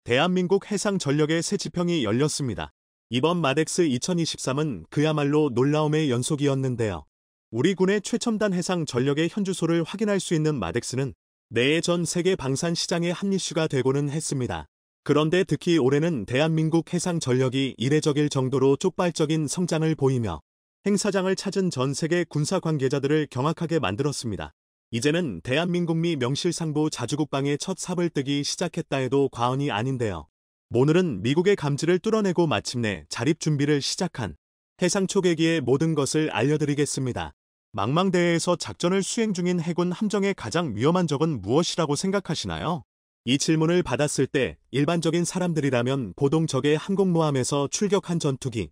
대한민국 해상전력의 새 지평이 열렸습니다. 이번 마덱스 2023은 그야말로 놀라움의 연속이었는데요. 우리 군의 최첨단 해상 전력의 현주소를 확인할 수 있는 마덱스는 내해 전 세계 방산 시장에 합리슈가 되고는 했습니다. 그런데 특히 올해는 대한민국 해상 전력이 이례적일 정도로 쪽발적인 성장을 보이며 행사장을 찾은 전 세계 군사 관계자들을 경악하게 만들었습니다. 이제는 대한민국미 명실상부 자주국방의 첫 삽을 뜨기 시작했다 해도 과언이 아닌데요. 오늘은 미국의 감지를 뚫어내고 마침내 자립 준비를 시작한 해상 초계기의 모든 것을 알려드리겠습니다. 망망대해에서 작전을 수행 중인 해군 함정의 가장 위험한 적은 무엇이라고 생각하시나요? 이 질문을 받았을 때 일반적인 사람들이라면 보통 적의 항공모함에서 출격한 전투기,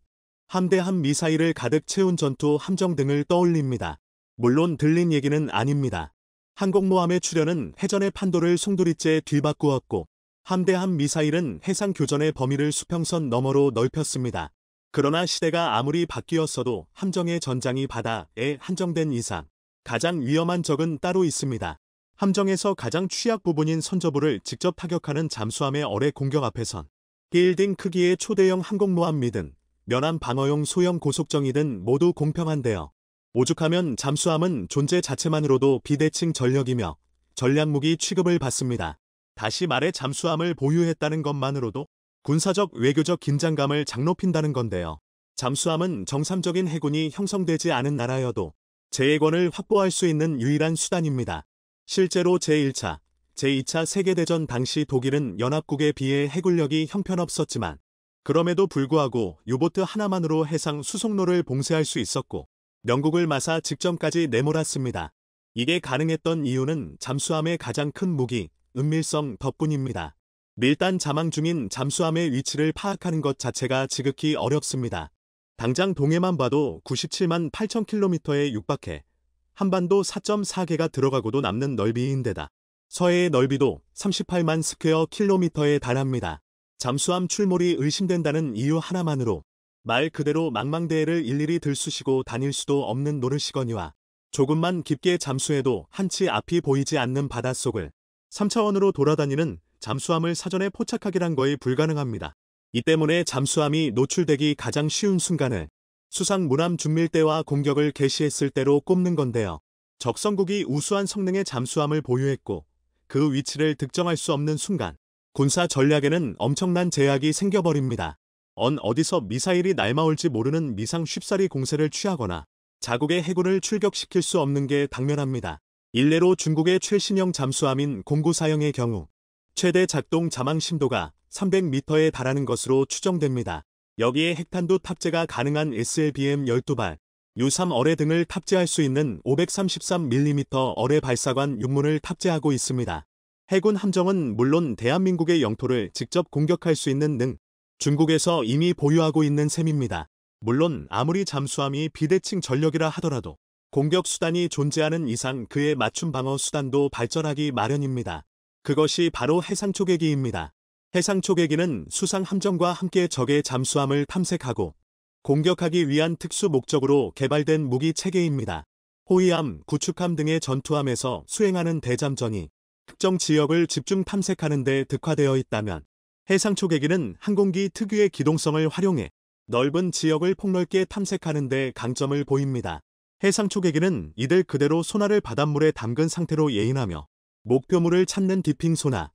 함대함 미사일을 가득 채운 전투 함정 등을 떠올립니다. 물론 들린 얘기는 아닙니다. 항공모함의 출현은 해전의 판도를 송두리째 뒤바꾸었고 함대함 미사일은 해상 교전의 범위를 수평선 너머로 넓혔습니다. 그러나 시대가 아무리 바뀌었어도 함정의 전장이 바다에 한정된 이상 가장 위험한 적은 따로 있습니다. 함정에서 가장 취약 부분인 선저부를 직접 타격하는 잠수함의 어뢰 공격 앞에선 빌딩 크기의 초대형 항공모함이든 면함 방어용 소형 고속정이든 모두 공평한데요. 오죽하면 잠수함은 존재 자체만으로도 비대칭 전력이며 전략무기 취급을 받습니다. 다시 말해 잠수함을 보유했다는 것만으로도 군사적 외교적 긴장감을 장높인다는 건데요. 잠수함은 정상적인 해군이 형성되지 않은 나라여도 제해권을 확보할 수 있는 유일한 수단입니다. 실제로 제1차, 제2차 세계대전 당시 독일은 연합국에 비해 해군력이 형편없었지만 그럼에도 불구하고 유보트 하나만으로 해상 수송로를 봉쇄할 수 있었고 영국을 마사 직전까지 내몰았습니다. 이게 가능했던 이유는 잠수함의 가장 큰 무기, 은밀성 덕분입니다. 밀단 자망 중인 잠수함의 위치를 파악하는 것 자체가 지극히 어렵습니다. 당장 동해만 봐도 97만 8천 킬로미터에 육박해 한반도 4.4개가 들어가고도 남는 넓이인데다 서해의 넓이도 38만 스퀘어 킬로미터에 달합니다. 잠수함 출몰이 의심된다는 이유 하나만으로 말 그대로 망망대해를 일일이 들쑤시고 다닐 수도 없는 노릇이거니와 조금만 깊게 잠수해도 한치 앞이 보이지 않는 바닷속을 3차원으로 돌아다니는 잠수함을 사전에 포착하기란 거의 불가능합니다. 이 때문에 잠수함이 노출되기 가장 쉬운 순간을 수상 문함 중밀대와 공격을 개시했을 때로 꼽는 건데요. 적성국이 우수한 성능의 잠수함을 보유했고 그 위치를 특정할 수 없는 순간 군사 전략에는 엄청난 제약이 생겨버립니다. 어디서 미사일이 날아올지 모르는 미상 쉽사리 공세를 취하거나 자국의 해군을 출격시킬 수 없는 게 당면합니다. 일례로 중국의 최신형 잠수함인 공구사형의 경우 최대 작동 자망 심도가 300m에 달하는 것으로 추정됩니다. 여기에 핵탄두 탑재가 가능한 SLBM 12발, U3 어뢰 등을 탑재할 수 있는 533mm 어뢰 발사관 6문을 탑재하고 있습니다. 해군 함정은 물론 대한민국의 영토를 직접 공격할 수 있는 능 중국에서 이미 보유하고 있는 셈입니다. 물론 아무리 잠수함이 비대칭 전력이라 하더라도 공격 수단이 존재하는 이상 그에 맞춤 방어 수단도 발전하기 마련입니다. 그것이 바로 해상 초계기입니다. 해상 초계기는 수상 함정과 함께 적의 잠수함을 탐색하고 공격하기 위한 특수 목적으로 개발된 무기 체계입니다. 호위함, 구축함 등의 전투함에서 수행하는 대잠전이 특정 지역을 집중 탐색하는 데 특화되어 있다면 해상 초계기는 항공기 특유의 기동성을 활용해 넓은 지역을 폭넓게 탐색하는 데 강점을 보입니다. 해상 초계기는 이들 그대로 소나를 바닷물에 담근 상태로 예인하며 목표물을 찾는 디핑 소나,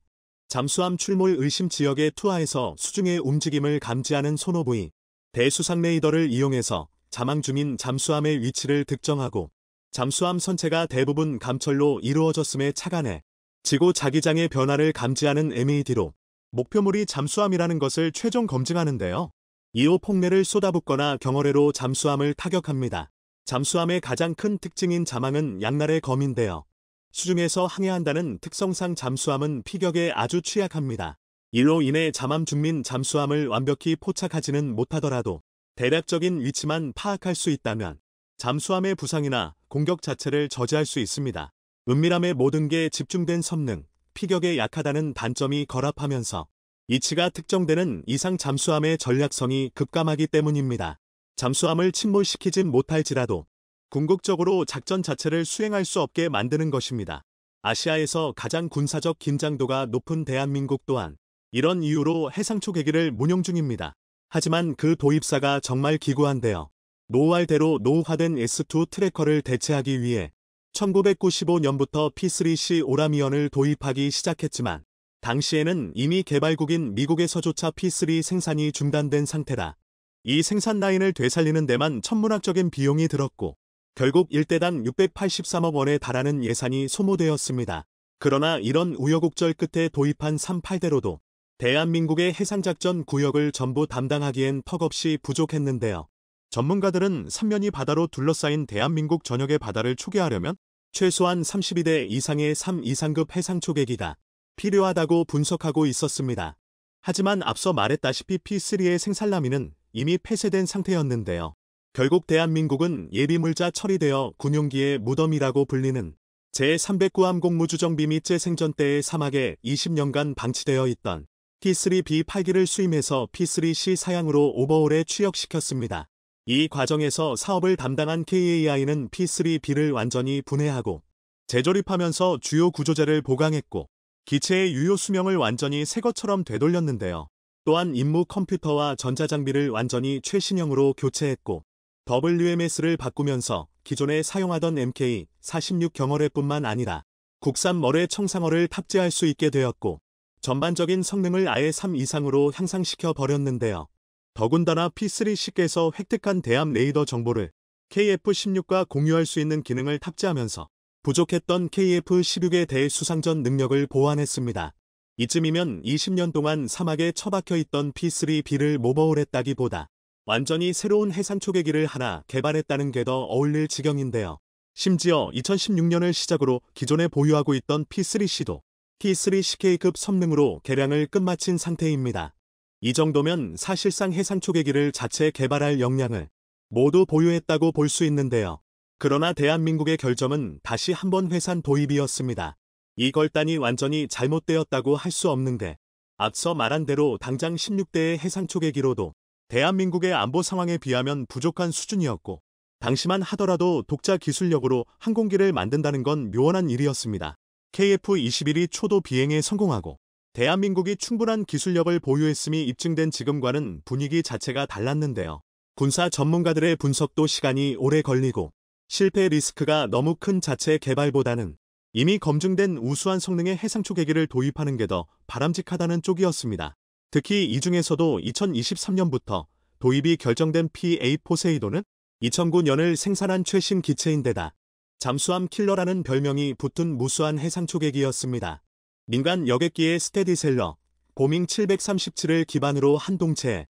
잠수함 출몰 의심 지역에 투하해서 수중의 움직임을 감지하는 소노부이, 대수상 레이더를 이용해서 자망 중인 잠수함의 위치를 특정하고 잠수함 선체가 대부분 감철로 이루어졌음에 착안해 지구 자기장의 변화를 감지하는 MAD로 목표물이 잠수함이라는 것을 최종 검증하는데요. 이후 폭내를 쏟아붓거나 경어뢰로 잠수함을 타격합니다. 잠수함의 가장 큰 특징인 자망은 양날의 검인데요. 수중에서 항해한다는 특성상 잠수함은 피격에 아주 취약합니다. 이로 인해 자망 중민 잠수함을 완벽히 포착하지는 못하더라도 대략적인 위치만 파악할 수 있다면 잠수함의 부상이나 공격 자체를 저지할 수 있습니다. 은밀함의 모든 게 집중된 성능, 피격에 약하다는 단점이 결합하면서 이치가 특정되는 이상 잠수함의 전략성이 급감하기 때문입니다. 잠수함을 침몰시키진 못할지라도 궁극적으로 작전 자체를 수행할 수 없게 만드는 것입니다. 아시아에서 가장 군사적 긴장도가 높은 대한민국 또한 이런 이유로 해상 초계기를 운용 중입니다. 하지만 그 도입사가 정말 기구한데요. 노후화대로 노후화된 S2 트래커를 대체하기 위해 1995년부터 P3C 오라미언을 도입하기 시작했지만 당시에는 이미 개발국인 미국에서조차 P3 생산이 중단된 상태라 이 생산 라인을 되살리는 데만 천문학적인 비용이 들었고 결국 1대당 683억 원에 달하는 예산이 소모되었습니다. 그러나 이런 우여곡절 끝에 도입한 38대로도 대한민국의 해상작전 구역을 전부 담당하기엔 턱없이 부족했는데요. 전문가들은 삼면이 바다로 둘러싸인 대한민국 전역의 바다를 초계하려면 최소한 32대 이상의 3 이상급 해상 초계기가 필요하다고 분석하고 있었습니다. 하지만 앞서 말했다시피 P3의 생산라인은 이미 폐쇄된 상태였는데요. 결국 대한민국은 예비물자 처리되어 군용기의 무덤이라고 불리는 제309함 공무주정비 및 재생전 때의 사막에 20년간 방치되어 있던 P3B 8기를 수임해서 P3C 사양으로 오버홀에 취역시켰습니다. 이 과정에서 사업을 담당한 KAI는 P3B를 완전히 분해하고 재조립하면서 주요 구조재를 보강했고 기체의 유효 수명을 완전히 새 것처럼 되돌렸는데요. 또한 임무 컴퓨터와 전자장비를 완전히 최신형으로 교체했고 WMS를 바꾸면서 기존에 사용하던 MK46 경어뢰뿐만 아니라 국산 머뢰 청상어를 탑재할 수 있게 되었고 전반적인 성능을 아예 3 이상으로 향상시켜 버렸는데요. 더군다나 P3C께서 획득한 대함 레이더 정보를 KF-16과 공유할 수 있는 기능을 탑재하면서 부족했던 KF-16의 대수상전 능력을 보완했습니다. 이쯤이면 20년 동안 사막에 처박혀 있던 P3B를 모버홀했다기보다 완전히 새로운 해상 초계기를 하나 개발했다는 게 더 어울릴 지경인데요. 심지어 2016년을 시작으로 기존에 보유하고 있던 P3C도 T3CK급 성능으로 개량을 끝마친 상태입니다. 이 정도면 사실상 해상 초계기를 자체 개발할 역량을 모두 보유했다고 볼 수 있는데요. 그러나 대한민국의 결점은 다시 한번 회산 도입이었습니다. 이 결단이 완전히 잘못되었다고 할 수 없는데 앞서 말한 대로 당장 16대의 해상 초계기로도 대한민국의 안보 상황에 비하면 부족한 수준이었고 당시만 하더라도 독자 기술력으로 항공기를 만든다는 건 묘한 일이었습니다. KF-21이 초도 비행에 성공하고 대한민국이 충분한 기술력을 보유했음이 입증된 지금과는 분위기 자체가 달랐는데요. 군사 전문가들의 분석도 시간이 오래 걸리고 실패 리스크가 너무 큰 자체 개발보다는 이미 검증된 우수한 성능의 해상 초계기를 도입하는 게 더 바람직하다는 쪽이었습니다. 특히 이 중에서도 2023년부터 도입이 결정된 P8 포세이돈은 2009년을 생산한 최신 기체인데다 잠수함 킬러라는 별명이 붙은 무수한 해상 초계기였습니다. 민간 여객기의 스테디셀러, 보밍 737을 기반으로 한 동체에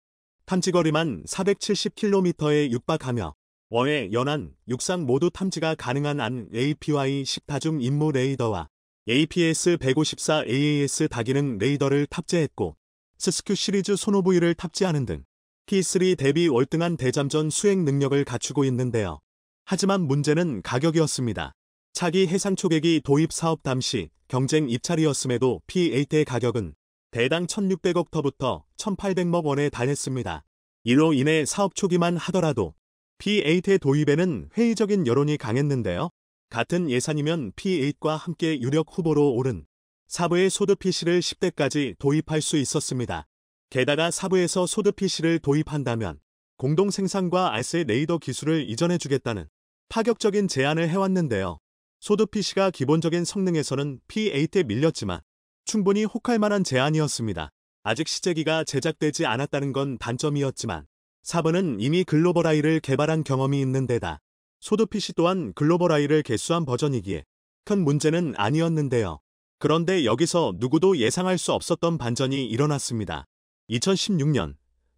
탐지거리만 470km에 육박하며 원해, 연안, 육상 모두 탐지가 가능한 안 APY-10 다중 임무 레이더와 APS-154 AAS 다기능 레이더를 탑재했고 스스큐 시리즈 소노부이를 탑재하는 등 T3 대비 월등한 대잠전 수행 능력을 갖추고 있는데요. 하지만 문제는 가격이었습니다. 차기 해상 초계기 도입 사업 당시 경쟁 입찰이었음에도 P8의 가격은 대당 1,600억 터부터 1,800억 원에 달했습니다. 이로 인해 사업 초기만 하더라도 P8의 도입에는 회의적인 여론이 강했는데요. 같은 예산이면 P8과 함께 유력 후보로 오른 사부의 소드 PC를 10대까지 도입할 수 있었습니다. 게다가 사부에서 소드 PC를 도입한다면 공동 생산과 알세 레이더 기술을 이전해주겠다는 파격적인 제안을 해왔는데요. 소드 PC가 기본적인 성능에서는 P8에 밀렸지만 충분히 혹할 만한 제안이었습니다. 아직 시제기가 제작되지 않았다는 건 단점이었지만 사부는 이미 글로벌 I를 개발한 경험이 있는 데다 소드 PC 또한 글로벌 I를 개수한 버전이기에 큰 문제는 아니었는데요. 그런데 여기서 누구도 예상할 수 없었던 반전이 일어났습니다. 2016년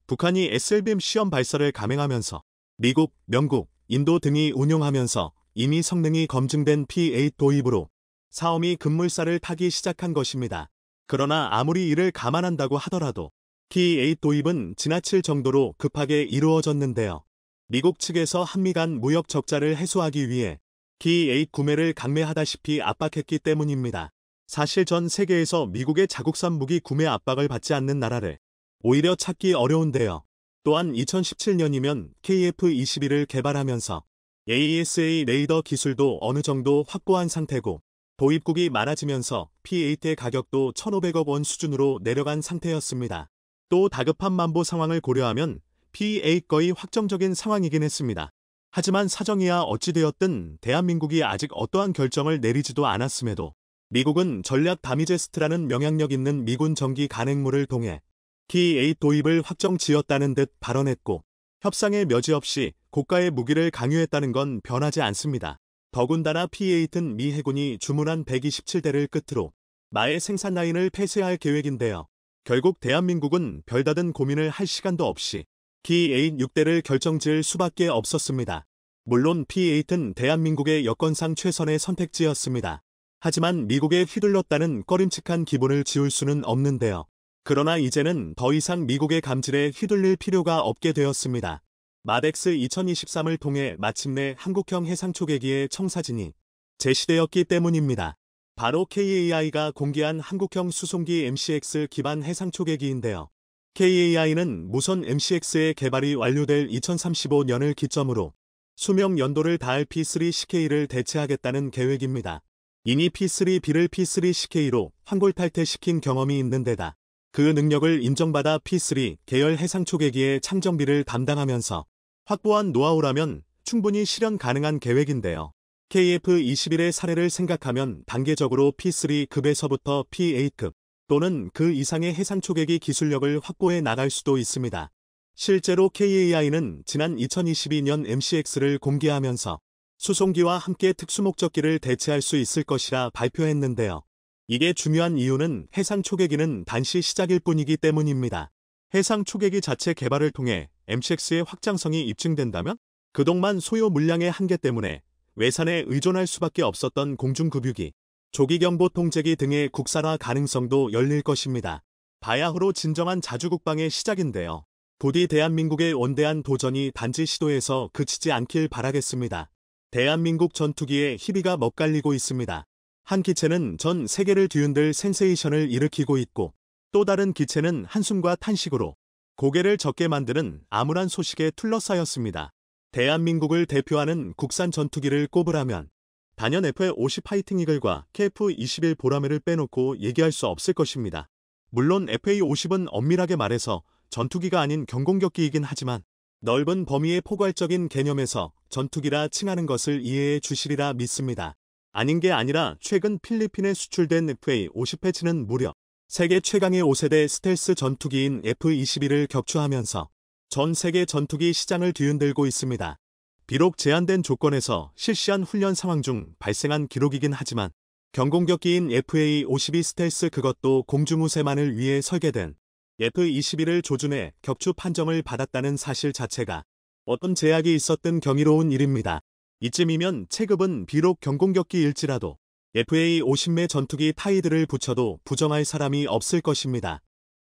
북한이 SLBM 시험 발사를 감행하면서 미국, 영국, 인도 등이 운용하면서 이미 성능이 검증된 P8 도입으로 사엄이 급물살을 타기 시작한 것입니다. 그러나 아무리 이를 감안한다고 하더라도 P8 도입은 지나칠 정도로 급하게 이루어졌는데요. 미국 측에서 한미 간 무역 적자를 해소하기 위해 P8 구매를 강매하다시피 압박했기 때문입니다. 사실 전 세계에서 미국의 자국산 무기 구매 압박을 받지 않는 나라를 오히려 찾기 어려운데요. 또한 2017년이면 KF-21을 개발하면서 AESA 레이더 기술도 어느 정도 확보한 상태고 도입국이 많아지면서 P8의 가격도 1,500억 원 수준으로 내려간 상태였습니다. 또 다급한 만보 상황을 고려하면 P8 거의 확정적인 상황이긴 했습니다. 하지만 사정이야 어찌되었든 대한민국이 아직 어떠한 결정을 내리지도 않았음에도 미국은 전략 다미제스트라는 영향력 있는 미군 전기 간행물을 통해 P8 도입을 확정지었다는 듯 발언했고 협상에 여지없이 고가의 무기를 강요했다는 건 변하지 않습니다. 더군다나 P8은 미 해군이 주문한 127대를 끝으로 마의 생산 라인을 폐쇄할 계획인데요. 결국 대한민국은 별다른 고민을 할 시간도 없이 P8 6대를 결정지을 수밖에 없었습니다. 물론 P8은 대한민국의 여건상 최선의 선택지였습니다. 하지만 미국에 휘둘렀다는 꺼림칙한 기분을 지울 수는 없는데요. 그러나 이제는 더 이상 미국의 감질에 휘둘릴 필요가 없게 되었습니다. 마덱스 2023을 통해 마침내 한국형 해상초계기의 청사진이 제시되었기 때문입니다. 바로 KAI가 공개한 한국형 수송기 MCX 기반 해상초계기인데요. KAI는 무선 MCX의 개발이 완료될 2035년을 기점으로 수명 연도를 다할 P3CK를 대체하겠다는 계획입니다. 이미 P3B를 P3CK로 환골탈퇴시킨 경험이 있는 데다 그 능력을 인정받아 P3 계열 해상초계기의 창정비를 담당하면서 확보한 노하우라면 충분히 실현 가능한 계획인데요. KF-21의 사례를 생각하면 단계적으로 P3급에서부터 P8급 또는 그 이상의 해상초계기 기술력을 확보해 나갈 수도 있습니다. 실제로 KAI는 지난 2022년 MCX를 공개하면서 수송기와 함께 특수목적기를 대체할 수 있을 것이라 발표했는데요. 이게 중요한 이유는 해상초계기는 단시 시작일 뿐이기 때문입니다. 해상초계기 자체 개발을 통해 MCX의 확장성이 입증된다면 그동안 소요 물량의 한계 때문에 외산에 의존할 수밖에 없었던 공중급유기, 조기경보통제기 등의 국산화 가능성도 열릴 것입니다. 바야흐로 진정한 자주국방의 시작인데요. 부디 대한민국의 원대한 도전이 단지 시도에서 그치지 않길 바라겠습니다. 대한민국 전투기의 희비가 먹갈리고 있습니다. 한 기체는 전 세계를 뒤흔들 센세이션을 일으키고 있고 또 다른 기체는 한숨과 탄식으로 고개를 젓게 만드는 암울한 소식에 둘러싸였습니다. 대한민국을 대표하는 국산 전투기를 꼽으라면 단연 F-50 파이팅 이글과 KF-21 보라매를 빼놓고 얘기할 수 없을 것입니다. 물론 FA-50은 엄밀하게 말해서 전투기가 아닌 경공격기이긴 하지만 넓은 범위의 포괄적인 개념에서 전투기라 칭하는 것을 이해해 주시리라 믿습니다. 아닌 게 아니라 최근 필리핀에 수출된 FA-50 패치는 무려 세계 최강의 5세대 스텔스 전투기인 F-21을 격추하면서 전 세계 전투기 시장을 뒤흔들고 있습니다. 비록 제한된 조건에서 실시한 훈련 상황 중 발생한 기록이긴 하지만 경공격기인 FA-52 스텔스 그것도 공중우세만을 위해 설계된 F-21을 조준해 격추 판정을 받았다는 사실 자체가 어떤 제약이 있었든 경이로운 일입니다. 이쯤이면 체급은 비록 경공격기일지라도 FA-50매 전투기 타이드를 붙여도 부정할 사람이 없을 것입니다.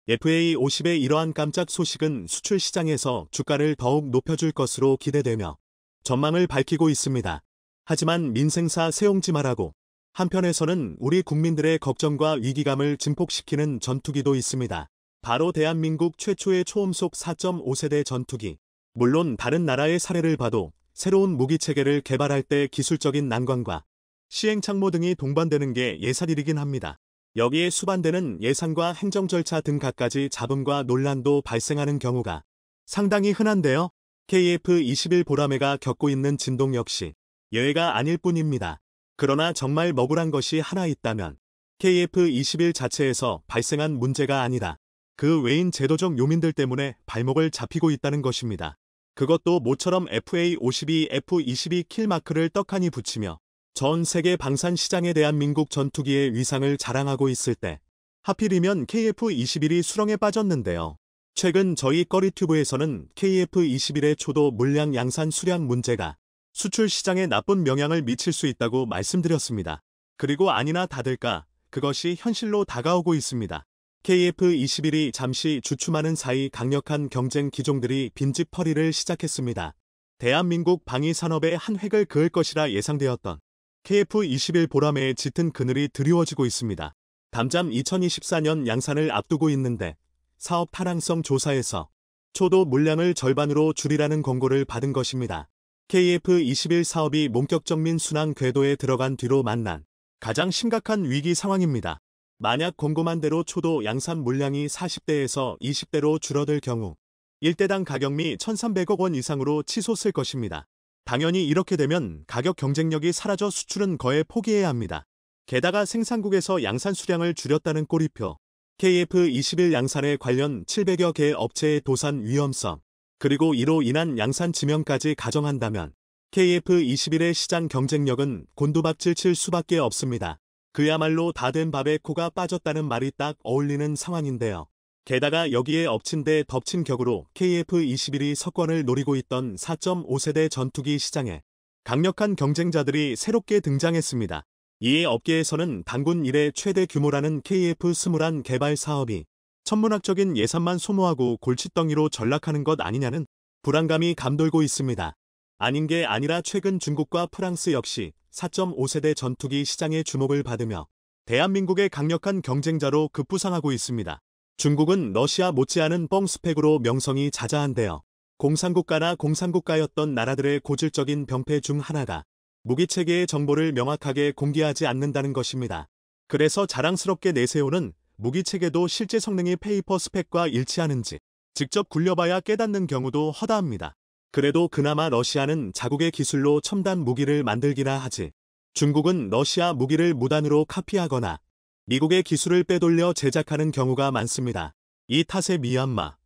FA-50의 이러한 깜짝 소식은 수출 시장에서 주가를 더욱 높여줄 것으로 기대되며 전망을 밝히고 있습니다. 하지만 민생사 세용지 말라고 한편에서는 우리 국민들의 걱정과 위기감을 증폭시키는 전투기도 있습니다. 바로 대한민국 최초의 초음속 4.5세대 전투기. 물론 다른 나라의 사례를 봐도 새로운 무기체계를 개발할 때 기술적인 난관과 시행착오 등이 동반되는 게 예사일이긴 합니다. 여기에 수반되는 예산과 행정 절차 등 갖가지 잡음과 논란도 발생하는 경우가 상당히 흔한데요. KF-21 보라매가 겪고 있는 진동 역시 예외가 아닐 뿐입니다. 그러나 정말 억울한 것이 하나 있다면 KF-21 자체에서 발생한 문제가 아니라 그 외인 제도적 요민들 때문에 발목을 잡히고 있다는 것입니다. 그것도 모처럼 FA-52, F-22 킬마크를 떡하니 붙이며 전 세계 방산 시장에 대한민국 전투기의 위상을 자랑하고 있을 때 하필이면 KF-21이 수렁에 빠졌는데요. 최근 저희 꺼리튜브에서는 KF-21의 초도 물량 양산 수량 문제가 수출 시장에 나쁜 영향을 미칠 수 있다고 말씀드렸습니다. 그리고 아니나 다를까 그것이 현실로 다가오고 있습니다. KF-21이 잠시 주춤하는 사이 강력한 경쟁 기종들이 빈집털이를 시작했습니다. 대한민국 방위산업의 한 획을 그을 것이라 예상되었던 KF-21 보라매의 짙은 그늘이 드리워지고 있습니다. 담잠 2024년 양산을 앞두고 있는데 사업 타당성 조사에서 초도 물량을 절반으로 줄이라는 권고를 받은 것입니다. KF-21 사업이 본격적 민순환 궤도에 들어간 뒤로 만난 가장 심각한 위기 상황입니다. 만약 공고만 대로 초도 양산 물량이 40대에서 20대로 줄어들 경우 1대당 가격미 1,300억 원 이상으로 치솟을 것입니다. 당연히 이렇게 되면 가격 경쟁력이 사라져 수출은 거의 포기해야 합니다. 게다가 생산국에서 양산 수량을 줄였다는 꼬리표, KF21 양산에 관련 700여 개 업체의 도산 위험성, 그리고 이로 인한 양산 지명까지 가정한다면 KF21의 시장 경쟁력은 곤두박질 칠 수밖에 없습니다. 그야말로 다 된 밥에 코가 빠졌다는 말이 딱 어울리는 상황인데요. 게다가 여기에 엎친 데 덮친 격으로 KF21이 석권을 노리고 있던 4.5세대 전투기 시장에 강력한 경쟁자들이 새롭게 등장했습니다. 이에 업계에서는 단군 이래 최대 규모라는 KF21 개발 사업이 천문학적인 예산만 소모하고 골칫덩이로 전락하는 것 아니냐는 불안감이 감돌고 있습니다. 아닌 게 아니라 최근 중국과 프랑스 역시 4.5세대 전투기 시장의 주목을 받으며 대한민국의 강력한 경쟁자로 급부상하고 있습니다. 중국은 러시아 못지않은 뻥 스펙으로 명성이 자자한데요. 공산국가나 공산국가였던 나라들의 고질적인 병폐 중 하나가 무기체계의 정보를 명확하게 공개하지 않는다는 것입니다. 그래서 자랑스럽게 내세우는 무기체계도 실제 성능이 페이퍼 스펙과 일치하는지 직접 굴려봐야 깨닫는 경우도 허다합니다. 그래도 그나마 러시아는 자국의 기술로 첨단 무기를 만들기나 하지, 중국은 러시아 무기를 무단으로 카피하거나 미국의 기술을 빼돌려 제작하는 경우가 많습니다. 이 탓에 미얀마,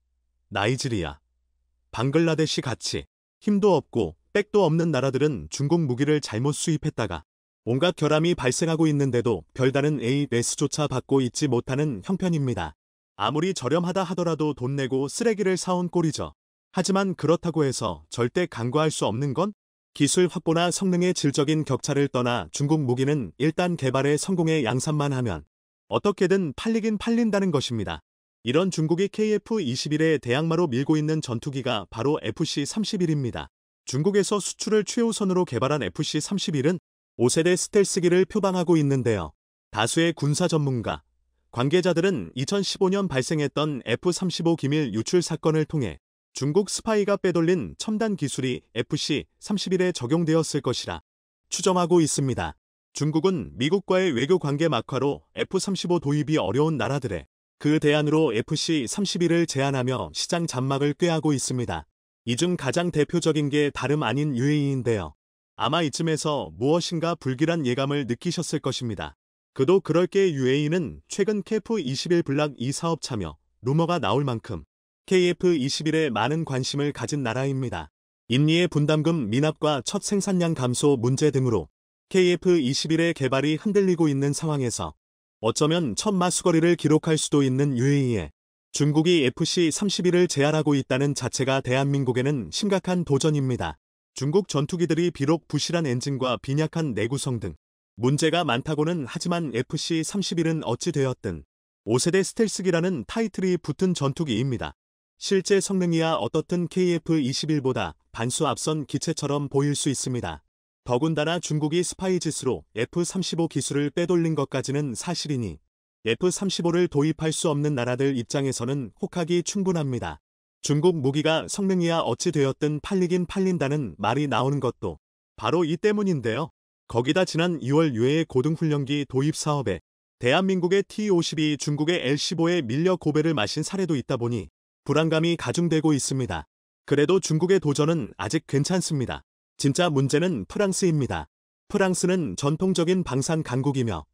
나이지리아, 방글라데시 같이 힘도 없고 백도 없는 나라들은 중국 무기를 잘못 수입했다가 온갖 결함이 발생하고 있는데도 별다른 AS조차 받고 있지 못하는 형편입니다. 아무리 저렴하다 하더라도 돈 내고 쓰레기를 사온 꼴이죠. 하지만 그렇다고 해서 절대 간과할 수 없는 건 기술 확보나 성능의 질적인 격차를 떠나 중국 무기는 일단 개발에 성공해 양산만 하면 어떻게든 팔리긴 팔린다는 것입니다. 이런 중국이 KF21에 대항마로 밀고 있는 전투기가 바로 FC-31입니다. 중국에서 수출을 최우선으로 개발한 FC-31은 5세대 스텔스기를 표방하고 있는데요. 다수의 군사 전문가, 관계자들은 2015년 발생했던 F-35 기밀 유출 사건을 통해 중국 스파이가 빼돌린 첨단 기술이 FC-31에 적용되었을 것이라 추정하고 있습니다. 중국은 미국과의 외교 관계 막화로 F-35 도입이 어려운 나라들에 그 대안으로 FC-31을 제안하며 시장 장막을 꾀하고 있습니다. 이 중 가장 대표적인 게 다름 아닌 UAE인데요. 아마 이쯤에서 무엇인가 불길한 예감을 느끼셨을 것입니다. 그도 그럴 게 UAE는 최근 KF-21 블락 2 사업 참여 루머가 나올 만큼 KF-21에 많은 관심을 가진 나라입니다. 인리의 분담금 미납과 첫 생산량 감소 문제 등으로 KF-21의 개발이 흔들리고 있는 상황에서 어쩌면 첫 마수거리를 기록할 수도 있는 UAE에 중국이 FC-31을 제안하고 있다는 자체가 대한민국에는 심각한 도전입니다. 중국 전투기들이 비록 부실한 엔진과 빈약한 내구성 등 문제가 많다고는 하지만 FC-31은 어찌되었든 5세대 스텔스기라는 타이틀이 붙은 전투기입니다. 실제 성능이야 어떻든 KF-21보다 반수 앞선 기체처럼 보일 수 있습니다. 더군다나 중국이 스파이 짓으로 F-35 기술을 빼돌린 것까지는 사실이니 F-35를 도입할 수 없는 나라들 입장에서는 혹하기 충분합니다. 중국 무기가 성능이야 어찌 되었든 팔리긴 팔린다는 말이 나오는 것도 바로 이 때문인데요. 거기다 지난 2월 유해의 고등훈련기 도입 사업에 대한민국의 T-52 중국의 L-15에 밀려 고배를 마신 사례도 있다 보니 불안감이 가중되고 있습니다. 그래도 중국의 도전은 아직 괜찮습니다. 진짜 문제는 프랑스입니다. 프랑스는 전통적인 방산 강국이며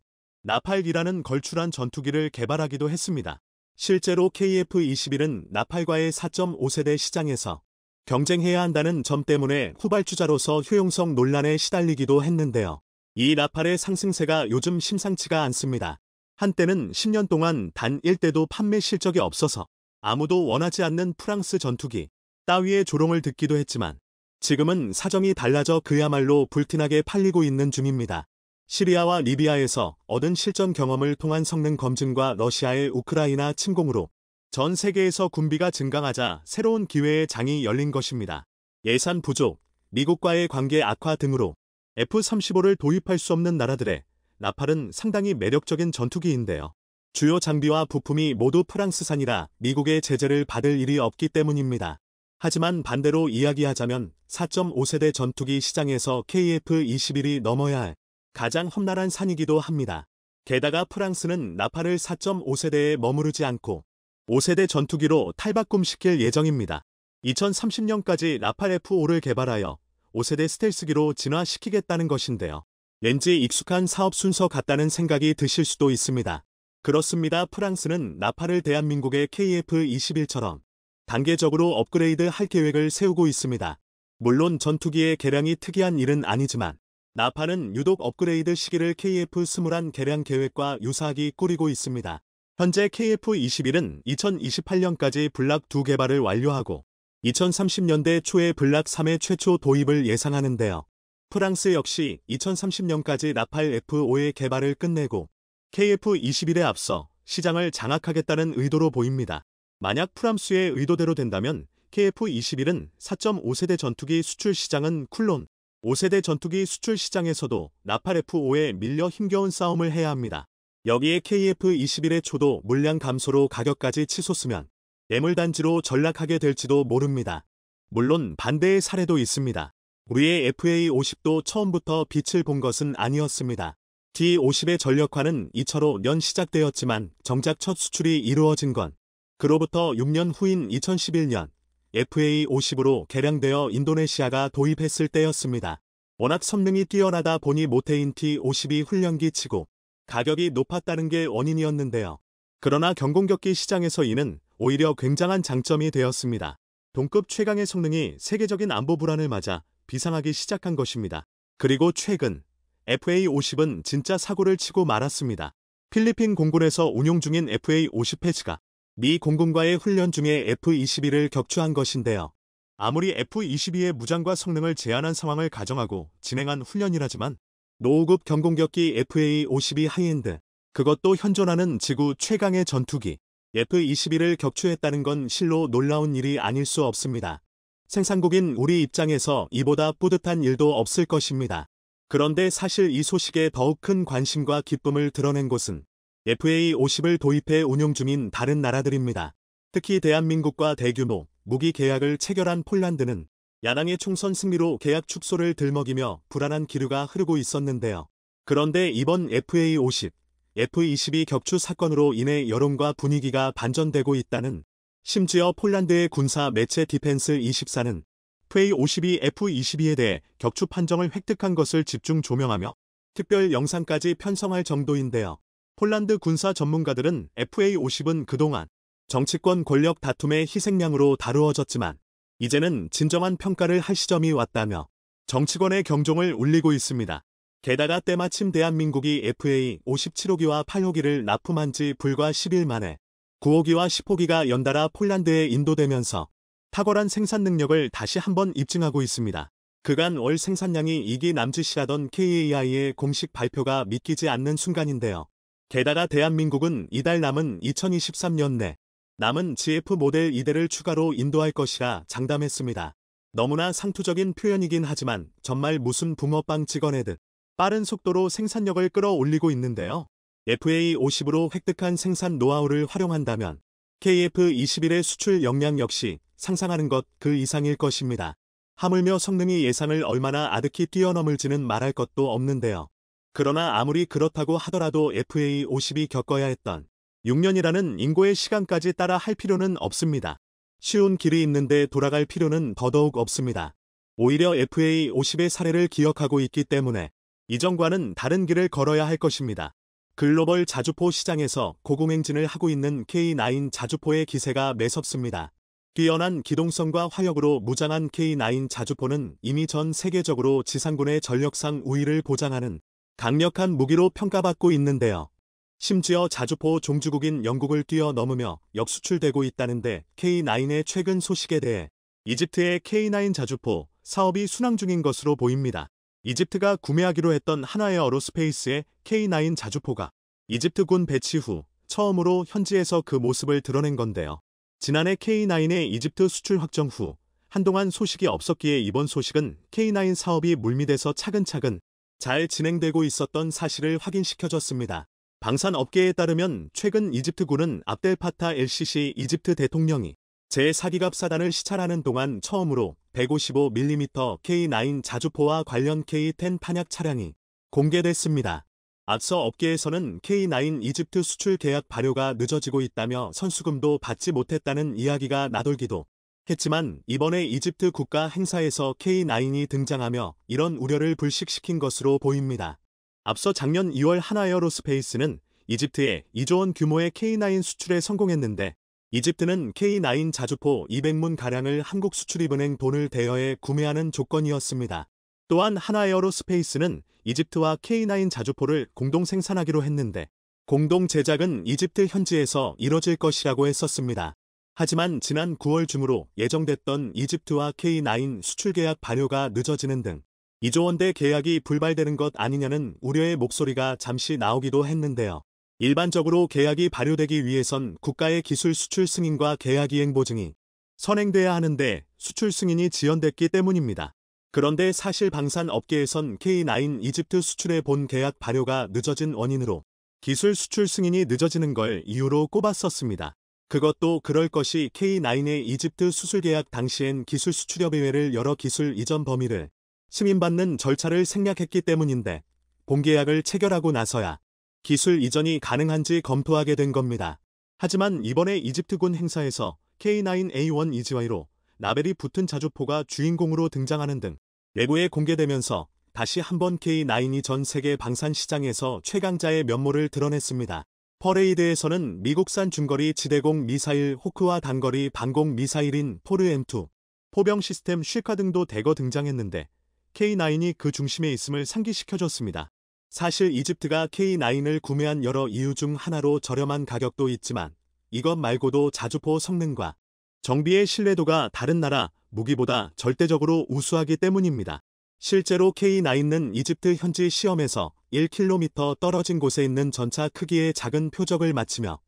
나팔기라는 걸출한 전투기를 개발하기도 했습니다. 실제로 KF-21은 나팔과의 4.5세대 시장에서 경쟁해야 한다는 점 때문에 후발주자로서 효용성 논란에 시달리기도 했는데요. 이 나팔의 상승세가 요즘 심상치가 않습니다. 한때는 10년 동안 단 1대도 판매 실적이 없어서 아무도 원하지 않는 프랑스 전투기 따위의 조롱을 듣기도 했지만 지금은 사정이 달라져 그야말로 불티나게 팔리고 있는 중입니다. 시리아와 리비아에서 얻은 실전 경험을 통한 성능 검증과 러시아의 우크라이나 침공으로 전 세계에서 군비가 증강하자 새로운 기회의 장이 열린 것입니다. 예산 부족, 미국과의 관계 악화 등으로 F-35를 도입할 수 없는 나라들의 나팔은 상당히 매력적인 전투기인데요. 주요 장비와 부품이 모두 프랑스산이라 미국의 제재를 받을 일이 없기 때문입니다. 하지만 반대로 이야기하자면 4.5세대 전투기 시장에서 KF-21이 넘어야 할 가장 험난한 산이기도 합니다. 게다가 프랑스는 나팔을 4.5세대에 머무르지 않고 5세대 전투기로 탈바꿈시킬 예정입니다. 2030년까지 라팔 F5를 개발하여 5세대 스텔스기로 진화시키겠다는 것인데요. 왠지 익숙한 사업 순서 같다는 생각이 드실 수도 있습니다. 그렇습니다. 프랑스는 나팔을 대한민국의 KF-21처럼 단계적으로 업그레이드 할 계획을 세우고 있습니다. 물론 전투기의 개량이 특이한 일은 아니지만 나팔은 유독 업그레이드 시기를 KF-21 개량 계획과 유사하게 꾸리고 있습니다. 현재 KF-21은 2028년까지 블락 2 개발을 완료하고 2030년대 초에 블락 3의 최초 도입을 예상하는데요. 프랑스 역시 2030년까지 라팔 F5의 개발을 끝내고 KF-21에 앞서 시장을 장악하겠다는 의도로 보입니다. 만약 프랑스의 의도대로 된다면 KF-21은 4.5세대 전투기 수출 시장은 쿨론 5세대 전투기 수출 시장에서도 라팔 F5에 밀려 힘겨운 싸움을 해야 합니다. 여기에 KF-21의 초도 물량 감소로 가격까지 치솟으면 예물단지로 전락하게 될지도 모릅니다. 물론 반대의 사례도 있습니다. 우리의 FA-50도 처음부터 빛을 본 것은 아니었습니다. D-50의 전력화는 2차로 시작되었지만 정작 첫 수출이 이루어진 건 그로부터 6년 후인 2011년 FA-50으로 개량되어 인도네시아가 도입했을 때였습니다. 워낙 성능이 뛰어나다 보니 모태인 T-50이 훈련기 치고 가격이 높았다는 게 원인이었는데요. 그러나 경공격기 시장에서 이는 오히려 굉장한 장점이 되었습니다. 동급 최강의 성능이 세계적인 안보 불안을 맞아 비상하기 시작한 것입니다. 그리고 최근 FA-50은 진짜 사고를 치고 말았습니다. 필리핀 공군에서 운용 중인 FA-50 패치가 미 공군과의 훈련 중에 F-21을 격추한 것인데요. 아무리 F-22의 무장과 성능을 제한한 상황을 가정하고 진행한 훈련이라지만 노후급 경공격기 FA-50이 하이엔드, 그것도 현존하는 지구 최강의 전투기 F-21을 격추했다는 건 실로 놀라운 일이 아닐 수 없습니다. 생산국인 우리 입장에서 이보다 뿌듯한 일도 없을 것입니다. 그런데 사실 이 소식에 더욱 큰 관심과 기쁨을 드러낸 곳은 FA-50을 도입해 운용 중인 다른 나라들입니다. 특히 대한민국과 대규모 무기 계약을 체결한 폴란드는 야당의 총선 승리로 계약 축소를 들먹이며 불안한 기류가 흐르고 있었는데요. 그런데 이번 FA-50, F-22 격추 사건으로 인해 여론과 분위기가 반전되고 있다는, 심지어 폴란드의 군사 매체 디펜스 24는 FA-52, F-22에 대해 격추 판정을 획득한 것을 집중 조명하며 특별 영상까지 편성할 정도인데요. 폴란드 군사 전문가들은 FA-50은 그동안 정치권 권력 다툼의 희생양으로 다루어졌지만 이제는 진정한 평가를 할 시점이 왔다며 정치권의 경종을 울리고 있습니다. 게다가 때마침 대한민국이 FA-50 7호기와 8호기를 납품한 지 불과 10일 만에 9호기와 10호기가 연달아 폴란드에 인도되면서 탁월한 생산 능력을 다시 한번 입증하고 있습니다. 그간 월 생산량이 2기 남짓이라던 KAI의 공식 발표가 믿기지 않는 순간인데요. 게다가 대한민국은 이달 남은 2023년 내 남은 GF 모델 2대를 추가로 인도할 것이라 장담했습니다. 너무나 상투적인 표현이긴 하지만 정말 무슨 붕어빵 찍어내듯 빠른 속도로 생산력을 끌어올리고 있는데요. FA-50으로 획득한 생산 노하우를 활용한다면 KF-21의 수출 역량 역시 상상하는 것 그 이상일 것입니다. 하물며 성능이 예상을 얼마나 아득히 뛰어넘을지는 말할 것도 없는데요. 그러나 아무리 그렇다고 하더라도 FA-50이 겪어야 했던 6년이라는 인고의 시간까지 따라 할 필요는 없습니다. 쉬운 길이 있는데 돌아갈 필요는 더더욱 없습니다. 오히려 FA-50의 사례를 기억하고 있기 때문에 이전과는 다른 길을 걸어야 할 것입니다. 글로벌 자주포 시장에서 고공행진을 하고 있는 K9 자주포의 기세가 매섭습니다. 뛰어난 기동성과 화력으로 무장한 K9 자주포는 이미 전 세계적으로 지상군의 전력상 우위를 보장하는 강력한 무기로 평가받고 있는데요. 심지어 자주포 종주국인 영국을 뛰어넘으며 역수출되고 있다는데 K9의 최근 소식에 대해 이집트의 K9 자주포 사업이 순항 중인 것으로 보입니다. 이집트가 구매하기로 했던 하나에어로스페이스의 K9 자주포가 이집트군 배치 후 처음으로 현지에서 그 모습을 드러낸 건데요. 지난해 K9의 이집트 수출 확정 후 한동안 소식이 없었기에 이번 소식은 K9 사업이 물밑에서 차근차근 잘 진행되고 있었던 사실을 확인시켜줬습니다. 방산업계에 따르면 최근 이집트군은 압델파타 LCC 이집트 대통령이 제4기갑 사단을 시찰하는 동안 처음으로 155mm K9 자주포와 관련 K10 탄약 차량이 공개됐습니다. 앞서 업계에서는 K9 이집트 수출 계약 발효가 늦어지고 있다며 선수금도 받지 못했다는 이야기가 나돌기도 했지만 이번에 이집트 국가 행사에서 K9이 등장하며 이런 우려를 불식시킨 것으로 보입니다. 앞서 작년 2월 하나에어로스페이스는 이집트에 2조 원 규모의 K9 수출에 성공했는데 이집트는 K9 자주포 200문가량을 한국 수출입은행 돈을 대여해 구매하는 조건이었습니다. 또한 하나에어로스페이스는 이집트와 K9 자주포를 공동 생산하기로 했는데 공동 제작은 이집트 현지에서 이뤄질 것이라고 했었습니다. 하지만 지난 9월 중으로 예정됐던 이집트와 K9 수출 계약 발효가 늦어지는 등 2조 원대 계약이 불발되는 것 아니냐는 우려의 목소리가 잠시 나오기도 했는데요. 일반적으로 계약이 발효되기 위해선 국가의 기술 수출 승인과 계약 이행 보증이 선행돼야 하는데 수출 승인이 지연됐기 때문입니다. 그런데 사실 방산 업계에선 K9 이집트 수출의 본 계약 발효가 늦어진 원인으로 기술 수출 승인이 늦어지는 걸 이유로 꼽았었습니다. 그것도 그럴 것이 K9의 이집트 수출 계약 당시엔 기술 수출협의회를 열어 기술 이전 범위를 승인받는 절차를 생략했기 때문인데 본계약을 체결하고 나서야 기술 이전이 가능한지 검토하게 된 겁니다. 하지만 이번에 이집트군 행사에서 K9A1 이지와이로 라벨이 붙은 자주포가 주인공으로 등장하는 등 외부에 공개되면서 다시 한번 K9이 전 세계 방산 시장에서 최강자의 면모를 드러냈습니다. 퍼레이드에서는 미국산 중거리 지대공 미사일 호크와 단거리 방공 미사일인 포르-M2, 포병 시스템 쉴카 등도 대거 등장했는데 K9이 그 중심에 있음을 상기시켜줬습니다. 사실 이집트가 K9을 구매한 여러 이유 중 하나로 저렴한 가격도 있지만 이것 말고도 자주포 성능과 정비의 신뢰도가 다른 나라 무기보다 절대적으로 우수하기 때문입니다. 실제로 K9는 이집트 현지 시험에서 1km 떨어진 곳에 있는 전차 크기의 작은 표적을 맞추며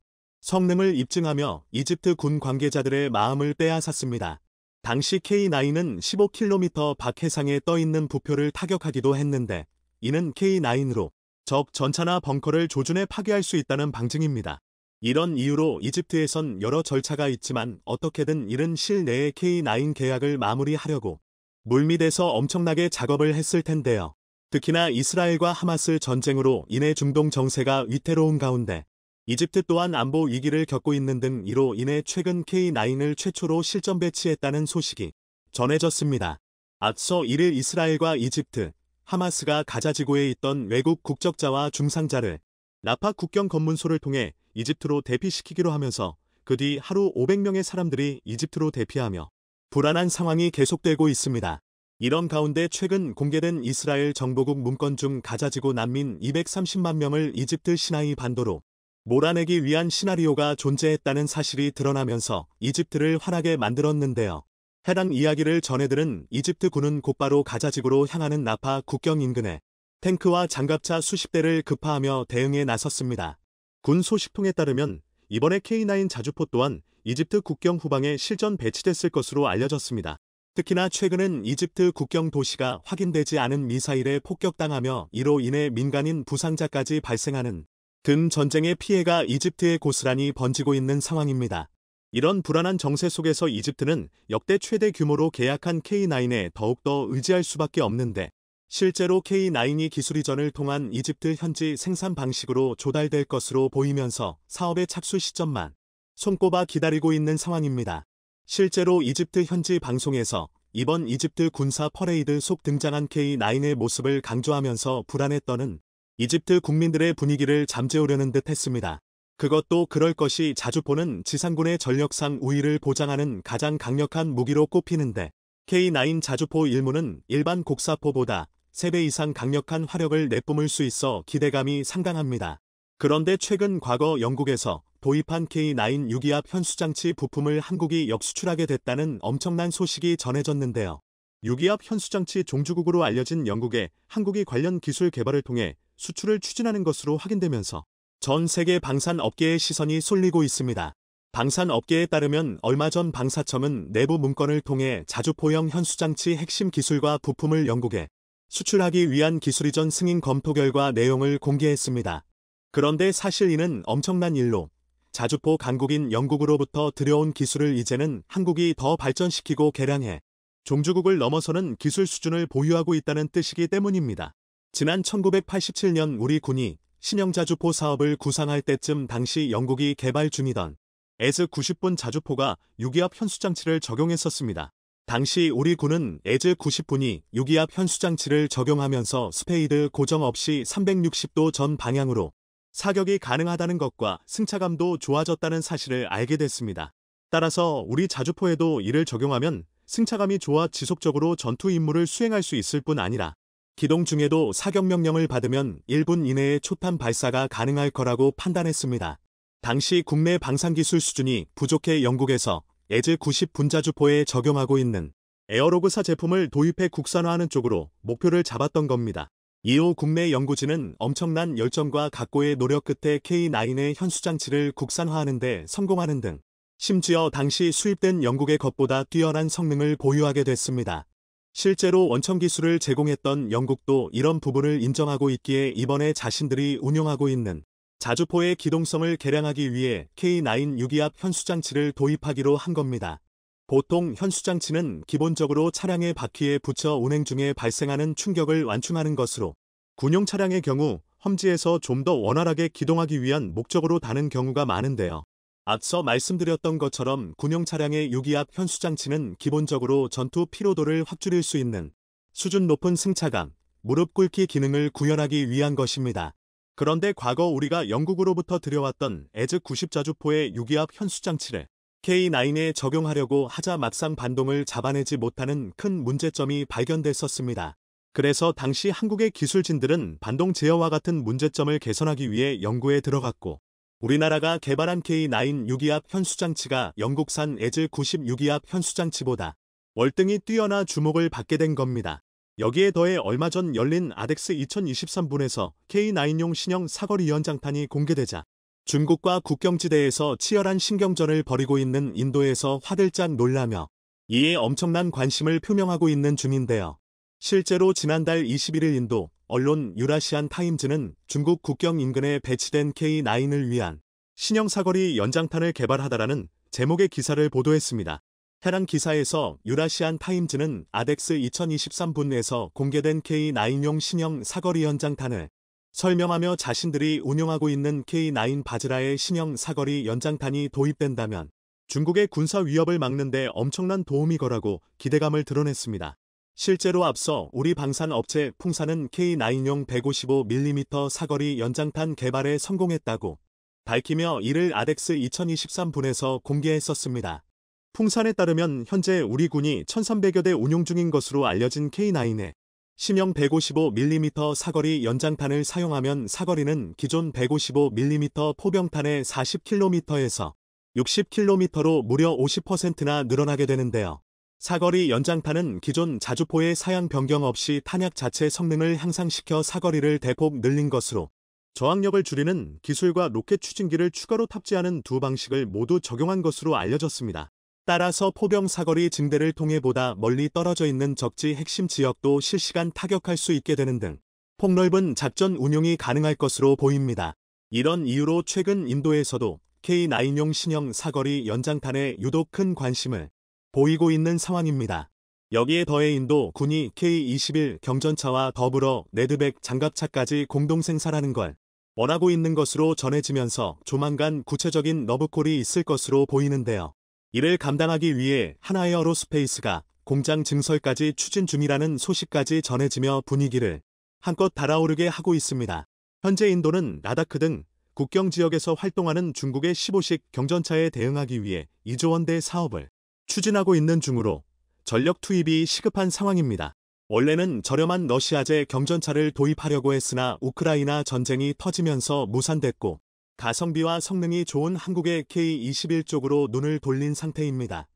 성능을 입증하며 이집트 군 관계자들의 마음을 빼앗았습니다. 당시 K9은 15km 밖 해상에 떠있는 부표를 타격하기도 했는데 이는 K9으로 적 전차나 벙커를 조준해 파괴할 수 있다는 방증입니다. 이런 이유로 이집트에선 여러 절차가 있지만 어떻게든 이른 시일 내에 K9 계약을 마무리하려고 물밑에서 엄청나게 작업을 했을 텐데요. 특히나 이스라엘과 하마스 전쟁으로 인해 중동 정세가 위태로운 가운데 이집트 또한 안보 위기를 겪고 있는 등 이로 인해 최근 K9을 최초로 실전 배치했다는 소식이 전해졌습니다. 앞서 1일 이스라엘과 이집트, 하마스가 가자 지구에 있던 외국 국적자와 중상자를 라파 국경 검문소를 통해 이집트로 대피시키기로 하면서 그 뒤 하루 500명의 사람들이 이집트로 대피하며 불안한 상황이 계속되고 있습니다. 이런 가운데 최근 공개된 이스라엘 정보국 문건 중 가자지구 난민 230만 명을 이집트 시나이 반도로 몰아내기 위한 시나리오가 존재했다는 사실이 드러나면서 이집트를 화나게 만들었는데요. 해당 이야기를 전해들은 이집트 군은 곧바로 가자지구로 향하는 라파 국경 인근에 탱크와 장갑차 수십 대를 급파하며 대응에 나섰습니다. 군 소식통에 따르면 이번에 K9 자주포 또한 이집트 국경 후방에 실전 배치됐을 것으로 알려졌습니다. 특히나 최근은 이집트 국경 도시가 확인되지 않은 미사일에 폭격당하며 이로 인해 민간인 부상자까지 발생하는 등 전쟁의 피해가 이집트에 고스란히 번지고 있는 상황입니다. 이런 불안한 정세 속에서 이집트는 역대 최대 규모로 계약한 K9에 더욱더 의지할 수밖에 없는데 실제로 K9이 기술 이전을 통한 이집트 현지 생산 방식으로 조달될 것으로 보이면서 사업의 착수 시점만 손꼽아 기다리고 있는 상황입니다. 실제로 이집트 현지 방송에서 이번 이집트 군사 퍼레이드 속 등장한 K9의 모습을 강조하면서 불안에 떠는 이집트 국민들의 분위기를 잠재우려는 듯 했습니다. 그것도 그럴 것이 자주포는 지상군의 전력상 우위를 보장하는 가장 강력한 무기로 꼽히는데 K9 자주포 일무는 일반 곡사포보다 3배 이상 강력한 화력을 내뿜을 수 있어 기대감이 상당합니다. 그런데 최근 과거 영국에서 도입한 K9 유기압 현수장치 부품을 한국이 역수출하게 됐다는 엄청난 소식이 전해졌는데요. 유기압 현수장치 종주국으로 알려진 영국에 한국이 관련 기술 개발을 통해 수출을 추진하는 것으로 확인되면서 전 세계 방산 업계의 시선이 쏠리고 있습니다. 방산 업계에 따르면 얼마 전 방사청은 내부 문건을 통해 자주포형 현수장치 핵심 기술과 부품을 영국에 수출하기 위한 기술 이전 승인 검토 결과 내용을 공개했습니다. 그런데 사실 이는 엄청난 일로 자주포 강국인 영국으로부터 들여온 기술을 이제는 한국이 더 발전시키고 개량해 종주국을 넘어서는 기술 수준을 보유하고 있다는 뜻이기 때문입니다. 지난 1987년 우리 군이 신형자주포 사업을 구상할 때쯤 당시 영국이 개발 중이던 에즈 90분 자주포가 유기압 현수장치를 적용했었습니다. 당시 우리 군은 에즈 90분이 유기압 현수장치를 적용하면서 스페이드 고정 없이 360도 전 방향으로 사격이 가능하다는 것과 승차감도 좋아졌다는 사실을 알게 됐습니다. 따라서 우리 자주포에도 이를 적용하면 승차감이 좋아 지속적으로 전투 임무를 수행할 수 있을 뿐 아니라 기동 중에도 사격 명령을 받으면 1분 이내에 초탄 발사가 가능할 거라고 판단했습니다. 당시 국내 방산기술 수준이 부족해 영국에서 에즈 90 분자주포에 적용하고 있는 에어로그사 제품을 도입해 국산화하는 쪽으로 목표를 잡았던 겁니다. 이후 국내 연구진은 엄청난 열정과 각고의 노력 끝에 K9의 현수장치를 국산화하는 데 성공하는 등 심지어 당시 수입된 영국의 것보다 뛰어난 성능을 보유하게 됐습니다. 실제로 원천 기술을 제공했던 영국도 이런 부분을 인정하고 있기에 이번에 자신들이 운용하고 있는 자주포의 기동성을 개량하기 위해 K9 유기압 현수장치를 도입하기로 한 겁니다. 보통 현수장치는 기본적으로 차량의 바퀴에 붙여 운행 중에 발생하는 충격을 완충하는 것으로 군용 차량의 경우 험지에서 좀 더 원활하게 기동하기 위한 목적으로 다는 경우가 많은데요. 앞서 말씀드렸던 것처럼 군용 차량의 유기압 현수장치는 기본적으로 전투 피로도를 확 줄일 수 있는 수준 높은 승차감, 무릎 꿇기 기능을 구현하기 위한 것입니다. 그런데 과거 우리가 영국으로부터 들여왔던 에즈 90 자주포의 유기압 현수장치를 K9에 적용하려고 하자 막상 반동을 잡아내지 못하는 큰 문제점이 발견됐었습니다. 그래서 당시 한국의 기술진들은 반동 제어와 같은 문제점을 개선하기 위해 연구에 들어갔고 우리나라가 개발한 K9 유기압 현수장치가 영국산 에즈 90 유기압 현수장치보다 월등히 뛰어나 주목을 받게 된 겁니다. 여기에 더해 얼마 전 열린 아덱스 2023분에서 K9용 신형 사거리 연장탄이 공개되자 중국과 국경지대에서 치열한 신경전을 벌이고 있는 인도에서 화들짝 놀라며 이에 엄청난 관심을 표명하고 있는 중인데요. 실제로 지난달 21일 인도 언론 유라시안 타임즈는 중국 국경 인근에 배치된 K9을 위한 신형 사거리 연장탄을 개발하다라는 제목의 기사를 보도했습니다. 해당 기사에서 유라시안 타임즈는 아덱스 2023분에서 공개된 K9용 신형 사거리 연장탄을 설명하며 자신들이 운용하고 있는 K9 바즈라의 신형 사거리 연장탄이 도입된다면 중국의 군사 위협을 막는 데 엄청난 도움이 거라고 기대감을 드러냈습니다. 실제로 앞서 우리 방산업체 풍산은 K9용 155mm 사거리 연장탄 개발에 성공했다고 밝히며 이를 아덱스 2023분에서 공개했었습니다. 풍산에 따르면 현재 우리 군이 1300여 대 운용 중인 것으로 알려진 K9에 신형 155mm 사거리 연장탄을 사용하면 사거리는 기존 155mm 포병탄의 40km에서 60km로 무려 50%나 늘어나게 되는데요. 사거리 연장탄은 기존 자주포의 사양 변경 없이 탄약 자체 성능을 향상시켜 사거리를 대폭 늘린 것으로 저항력을 줄이는 기술과 로켓 추진기를 추가로 탑재하는 두 방식을 모두 적용한 것으로 알려졌습니다. 따라서 포병 사거리 증대를 통해 보다 멀리 떨어져 있는 적지 핵심 지역도 실시간 타격할 수 있게 되는 등 폭넓은 작전 운용이 가능할 것으로 보입니다. 이런 이유로 최근 인도에서도 K9용 신형 사거리 연장탄에 유독 큰 관심을 보이고 있는 상황입니다. 여기에 더해 인도 군이 K-21 경전차와 더불어 레드백 장갑차까지 공동 생산하는 걸 원하고 있는 것으로 전해지면서 조만간 구체적인 러브콜이 있을 것으로 보이는데요. 이를 감당하기 위해 하나에어로스페이스가 공장 증설까지 추진 중이라는 소식까지 전해지며 분위기를 한껏 달아오르게 하고 있습니다. 현재 인도는 라다크 등 국경 지역에서 활동하는 중국의 15식 경전차에 대응하기 위해 2조 원대 사업을 추진하고 있는 중으로 전력 투입이 시급한 상황입니다. 원래는 저렴한 러시아제 경전차를 도입하려고 했으나 우크라이나 전쟁이 터지면서 무산됐고 가성비와 성능이 좋은 한국의 K-21 쪽으로 눈을 돌린 상태입니다.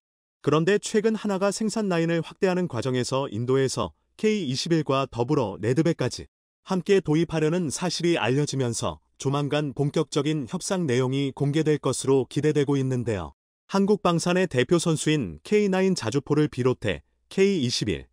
그런데 최근 하나가 생산 라인을 확대하는 과정에서 인도에서 K-21과 더불어 레드백까지 함께 도입하려는 사실이 알려지면서 조만간 본격적인 협상 내용이 공개될 것으로 기대되고 있는데요. 한국 방산의 대표 선수인 K9 자주포를 비롯해 K-21,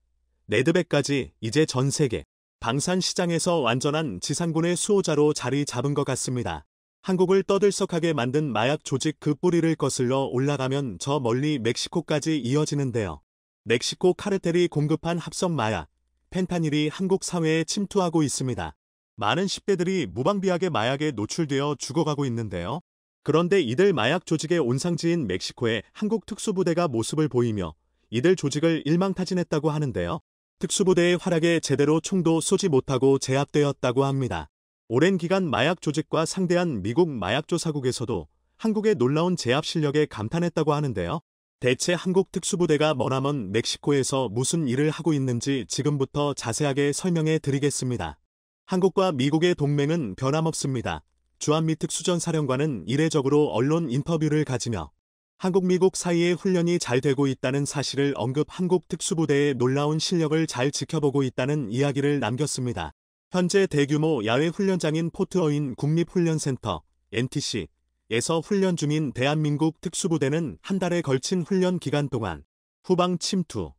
레드백까지 이제 전 세계 방산 시장에서 완전한 지상군의 수호자로 자리 잡은 것 같습니다. 한국을 떠들썩하게 만든 마약 조직 그 뿌리를 거슬러 올라가면 저 멀리 멕시코까지 이어지는데요. 멕시코 카르텔이 공급한 합성 마약, 펜타닐이 한국 사회에 침투하고 있습니다. 많은 10대들이 무방비하게 마약에 노출되어 죽어가고 있는데요. 그런데 이들 마약 조직의 온상지인 멕시코에 한국 특수부대가 모습을 보이며 이들 조직을 일망타진했다고 하는데요. 특수부대의 활약에 제대로 총도 쏘지 못하고 제압되었다고 합니다. 오랜 기간 마약 조직과 상대한 미국 마약조사국에서도 한국의 놀라운 제압 실력에 감탄했다고 하는데요. 대체 한국 특수부대가 머나먼 멕시코에서 무슨 일을 하고 있는지 지금부터 자세하게 설명해 드리겠습니다. 한국과 미국의 동맹은 변함없습니다. 주한미 특수전사령관은 이례적으로 언론 인터뷰를 가지며 한국 미국 사이의 훈련이 잘 되고 있다는 사실을 언급 한국 특수부대의 놀라운 실력을 잘 지켜보고 있다는 이야기를 남겼습니다. 현재 대규모 야외 훈련장인 포트어인 국립훈련센터 NTC에서 훈련 중인 대한민국 특수부대는 한 달에 걸친 훈련 기간 동안 후방 침투,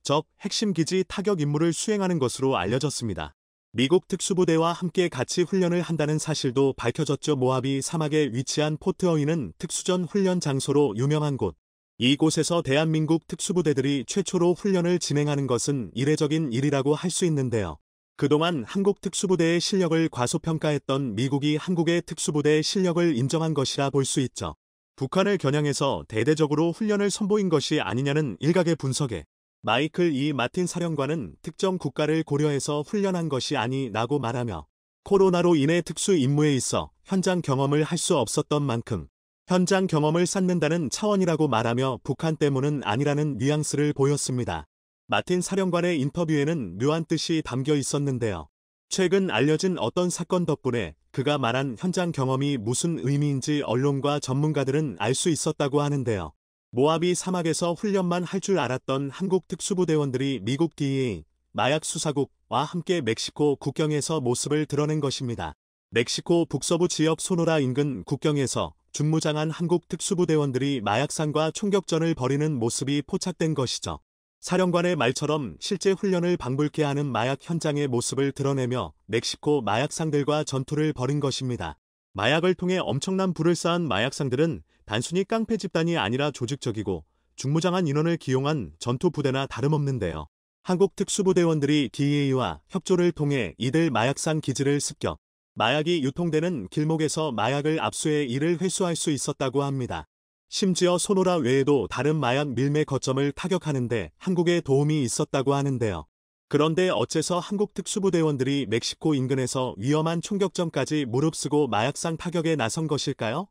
적 핵심 기지 타격 임무를 수행하는 것으로 알려졌습니다. 미국 특수부대와 함께 같이 훈련을 한다는 사실도 밝혀졌죠. 모하비 사막에 위치한 포트어인은 특수전 훈련 장소로 유명한 곳. 이곳에서 대한민국 특수부대들이 최초로 훈련을 진행하는 것은 이례적인 일이라고 할 수 있는데요. 그동안 한국 특수부대의 실력을 과소평가했던 미국이 한국의 특수부대의 실력을 인정한 것이라 볼 수 있죠. 북한을 겨냥해서 대대적으로 훈련을 선보인 것이 아니냐는 일각의 분석에 마이클 E. 마틴 사령관은 특정 국가를 고려해서 훈련한 것이 아니라고 말하며 코로나로 인해 특수 임무에 있어 현장 경험을 할 수 없었던 만큼 현장 경험을 쌓는다는 차원이라고 말하며 북한 때문은 아니라는 뉘앙스를 보였습니다. 마틴 사령관의 인터뷰에는 묘한 뜻이 담겨 있었는데요. 최근 알려진 어떤 사건 덕분에 그가 말한 현장 경험이 무슨 의미인지 언론과 전문가들은 알 수 있었다고 하는데요. 모하비 사막에서 훈련만 할 줄 알았던 한국 특수부대원들이 미국 DEA, 마약수사국과 함께 멕시코 국경에서 모습을 드러낸 것입니다. 멕시코 북서부 지역 소노라 인근 국경에서 준무장한 한국 특수부대원들이 마약상과 총격전을 벌이는 모습이 포착된 것이죠. 사령관의 말처럼 실제 훈련을 방불케 하는 마약 현장의 모습을 드러내며 멕시코 마약상들과 전투를 벌인 것입니다. 마약을 통해 엄청난 부를 쌓은 마약상들은 단순히 깡패 집단이 아니라 조직적이고 중무장한 인원을 기용한 전투부대나 다름없는데요. 한국 특수부대원들이 DEA와 협조를 통해 이들 마약상 기지를 습격, 마약이 유통되는 길목에서 마약을 압수해 이를 회수할 수 있었다고 합니다. 심지어 소노라 외에도 다른 마약 밀매 거점을 타격하는데 한국의 도움이 있었다고 하는데요. 그런데 어째서 한국 특수부대원들이 멕시코 인근에서 위험한 총격전까지 무릅쓰고 마약상 타격에 나선 것일까요?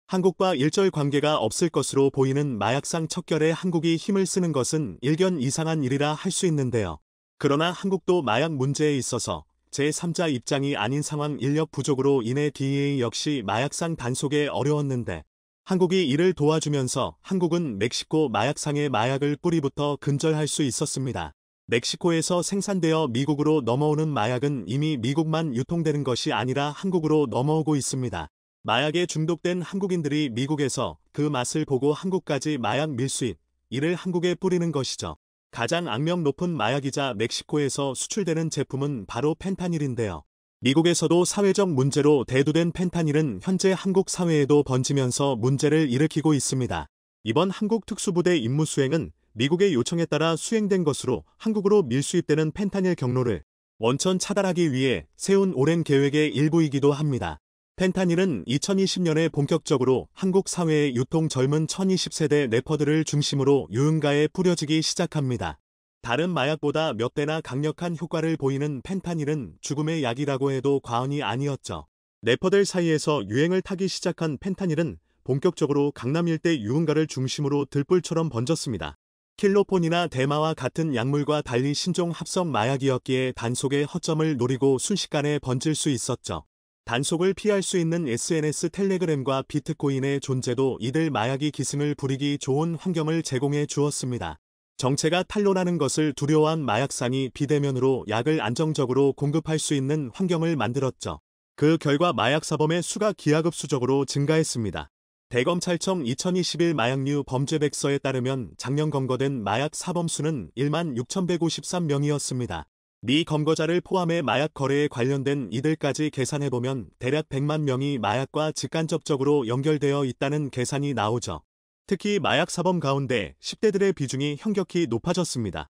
한국과 일절 관계가 없을 것으로 보이는 마약상 척결에 한국이 힘을 쓰는 것은 일견 이상한 일이라 할 수 있는데요. 그러나 한국도 마약 문제에 있어서 제3자 입장이 아닌 상황 인력 부족으로 인해 DEA 역시 마약상 단속에 어려웠는데 한국이 이를 도와주면서 한국은 멕시코 마약상의 마약을 뿌리부터 근절할 수 있었습니다. 멕시코에서 생산되어 미국으로 넘어오는 마약은 이미 미국만 유통되는 것이 아니라 한국으로 넘어오고 있습니다. 마약에 중독된 한국인들이 미국에서 그 맛을 보고 한국까지 마약 밀수입, 이를 한국에 뿌리는 것이죠. 가장 악명 높은 마약이자 멕시코에서 수출되는 제품은 바로 펜타닐인데요. 미국에서도 사회적 문제로 대두된 펜타닐은 현재 한국 사회에도 번지면서 문제를 일으키고 있습니다. 이번 한국 특수부대 임무 수행은 미국의 요청에 따라 수행된 것으로 한국으로 밀수입되는 펜타닐 경로를 원천 차단하기 위해 세운 오랜 계획의 일부이기도 합니다. 펜타닐은 2020년에 본격적으로 한국 사회의 유통 젊은 1020세대 래퍼들을 중심으로 유흥가에 뿌려지기 시작합니다. 다른 마약보다 몇 배나 강력한 효과를 보이는 펜타닐은 죽음의 약이라고 해도 과언이 아니었죠. 래퍼들 사이에서 유행을 타기 시작한 펜타닐은 본격적으로 강남 일대 유흥가를 중심으로 들불처럼 번졌습니다. 킬로폰이나 대마와 같은 약물과 달리 신종 합성 마약이었기에 단속의 허점을 노리고 순식간에 번질 수 있었죠. 단속을 피할 수 있는 SNS 텔레그램과 비트코인의 존재도 이들 마약이 기승을 부리기 좋은 환경을 제공해 주었습니다. 정체가 탄로나는 것을 두려워한 마약상이 비대면으로 약을 안정적으로 공급할 수 있는 환경을 만들었죠. 그 결과 마약 사범의 수가 기하급수적으로 증가했습니다. 대검찰청 2021 마약류 범죄백서에 따르면 작년 검거된 마약 사범 수는 16,153명이었습니다. 미 검거자를 포함해 마약 거래에 관련된 이들까지 계산해보면 대략 100만 명이 마약과 직간접적으로 연결되어 있다는 계산이 나오죠. 특히 마약 사범 가운데 10대들의 비중이 현격히 높아졌습니다.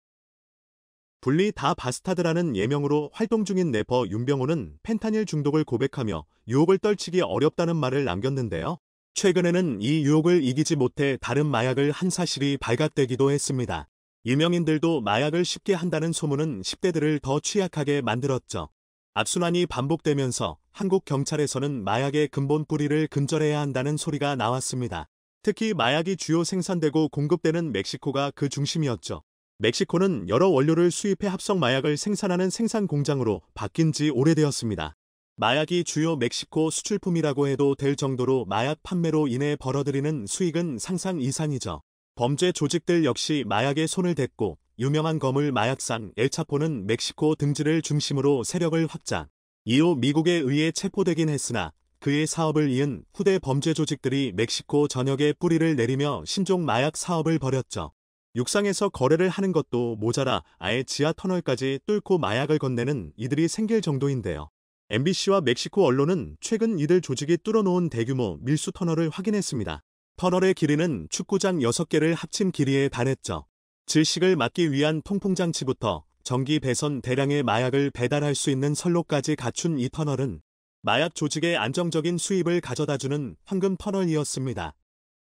분리 다 바스타드라는 예명으로 활동 중인 래퍼 윤병호는 펜타닐 중독을 고백하며 유혹을 떨치기 어렵다는 말을 남겼는데요. 최근에는 이 유혹을 이기지 못해 다른 마약을 한 사실이 발각되기도 했습니다. 유명인들도 마약을 쉽게 한다는 소문은 10대들을 더 취약하게 만들었죠. 악순환이 반복되면서 한국 경찰에서는 마약의 근본 뿌리를 근절해야 한다는 소리가 나왔습니다. 특히 마약이 주요 생산되고 공급되는 멕시코가 그 중심이었죠. 멕시코는 여러 원료를 수입해 합성 마약을 생산하는 생산 공장으로 바뀐 지 오래되었습니다. 마약이 주요 멕시코 수출품이라고 해도 될 정도로 마약 판매로 인해 벌어들이는 수익은 상상 이상이죠. 범죄 조직들 역시 마약에 손을 댔고 유명한 거물 마약상 엘차포는 멕시코 등지를 중심으로 세력을 확장. 이후 미국에 의해 체포되긴 했으나 그의 사업을 이은 후대 범죄 조직들이 멕시코 전역에 뿌리를 내리며 신종 마약 사업을 벌였죠. 육상에서 거래를 하는 것도 모자라 아예 지하 터널까지 뚫고 마약을 건네는 이들이 생길 정도인데요. MBC와 멕시코 언론은 최근 이들 조직이 뚫어놓은 대규모 밀수 터널을 확인했습니다. 터널의 길이는 축구장 6개를 합친 길이에 달했죠. 질식을 막기 위한 통풍장치부터 전기 배선 대량의 마약을 배달할 수 있는 선로까지 갖춘 이 터널은 마약 조직의 안정적인 수입을 가져다주는 황금 터널이었습니다.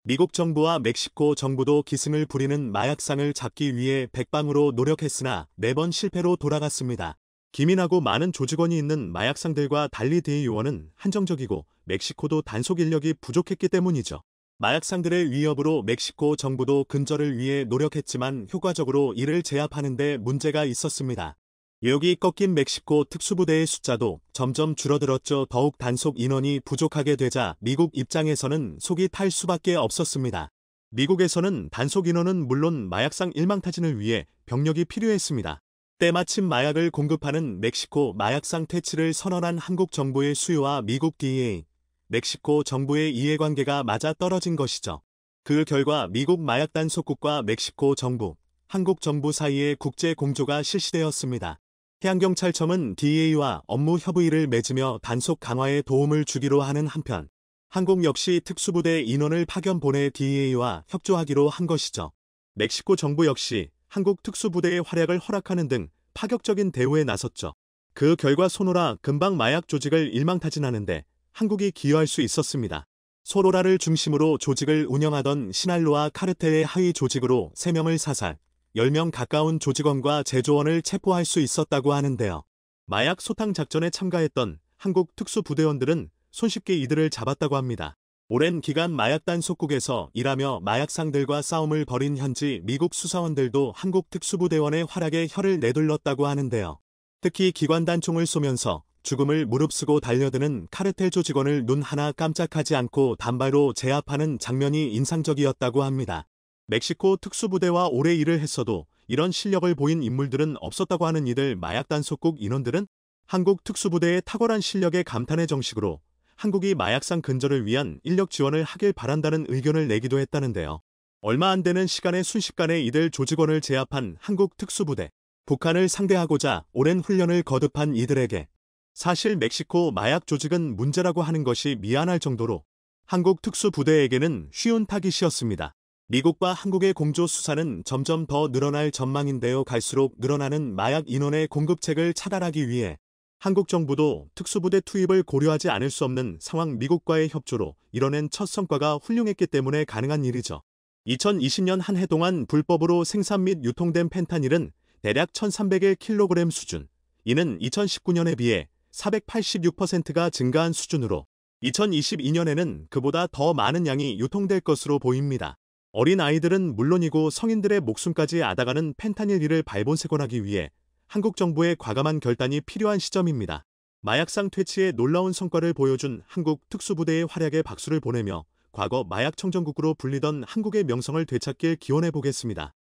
미국 정부와 멕시코 정부도 기승을 부리는 마약상을 잡기 위해 백방으로 노력했으나 매번 실패로 돌아갔습니다. 기민하고 많은 조직원이 있는 마약상들과 달리 DEA는 한정적이고 멕시코도 단속 인력이 부족했기 때문이죠. 마약상들의 위협으로 멕시코 정부도 근절을 위해 노력했지만 효과적으로 이를 제압하는 데 문제가 있었습니다. 유혹이 꺾인 멕시코 특수부대의 숫자도 점점 줄어들었죠. 더욱 단속 인원이 부족하게 되자 미국 입장에서는 속이 탈 수밖에 없었습니다. 미국에서는 단속 인원은 물론 마약상 일망타진을 위해 병력이 필요했습니다. 때마침 마약을 공급하는 멕시코 마약상 퇴치를 선언한 한국 정부의 수요와 미국 DEA, 멕시코 정부의 이해관계가 맞아떨어진 것이죠. 그 결과 미국 마약 단속국과 멕시코 정부, 한국 정부 사이에 국제 공조가 실시되었습니다. 해양경찰청은 DEA와 업무 협의를 맺으며 단속 강화에 도움을 주기로 하는 한편, 한국 역시 특수부대 인원을 파견 보내 DEA와 협조하기로 한 것이죠. 멕시코 정부 역시 한국 특수부대의 활약을 허락하는 등 파격적인 대우에 나섰죠. 그 결과 소노라 근방 마약 조직을 일망타진하는데 한국이 기여할 수 있었습니다. 소노라를 중심으로 조직을 운영하던 시날로아 카르텔의 하위 조직으로 3명을 사살, 10명 가까운 조직원과 제조원을 체포할 수 있었다고 하는데요. 마약 소탕 작전에 참가했던 한국 특수부대원들은 손쉽게 이들을 잡았다고 합니다. 오랜 기간 마약 단속국에서 일하며 마약상들과 싸움을 벌인 현지 미국 수사원들도 한국 특수부대원의 활약에 혀를 내둘렀다고 하는데요. 특히 기관단총을 쏘면서 죽음을 무릅쓰고 달려드는 카르텔 조직원을 눈 하나 깜짝하지 않고 단발로 제압하는 장면이 인상적이었다고 합니다. 멕시코 특수부대와 오래 일을 했어도 이런 실력을 보인 인물들은 없었다고 하는 이들 마약 단속국 인원들은 한국 특수부대의 탁월한 실력에 감탄의 정식으로 한국이 마약상 근절을 위한 인력 지원을 하길 바란다는 의견을 내기도 했다는데요. 얼마 안 되는 시간에 순식간에 이들 조직원을 제압한 한국 특수부대. 북한을 상대하고자 오랜 훈련을 거듭한 이들에게 사실 멕시코 마약 조직은 문제라고 하는 것이 미안할 정도로 한국 특수부대에게는 쉬운 타깃이었습니다. 미국과 한국의 공조 수사는 점점 더 늘어날 전망인데요. 갈수록 늘어나는 마약 인원의 공급책을 차단하기 위해 한국 정부도 특수부대 투입을 고려하지 않을 수 없는 상황. 미국과의 협조로 이뤄낸 첫 성과가 훌륭했기 때문에 가능한 일이죠. 2020년 한 해 동안 불법으로 생산 및 유통된 펜타닐은 대략 1,300일 킬로그램 수준. 이는 2019년에 비해 486%가 증가한 수준으로 2022년에는 그보다 더 많은 양이 유통될 것으로 보입니다. 어린 아이들은 물론이고 성인들의 목숨까지 앗아가는 펜타닐을 발본색원하기 위해 한국 정부의 과감한 결단이 필요한 시점입니다. 마약상 퇴치에 놀라운 성과를 보여준 한국 특수부대의 활약에 박수를 보내며 과거 마약 청정국으로 불리던 한국의 명성을 되찾길 기원해 보겠습니다.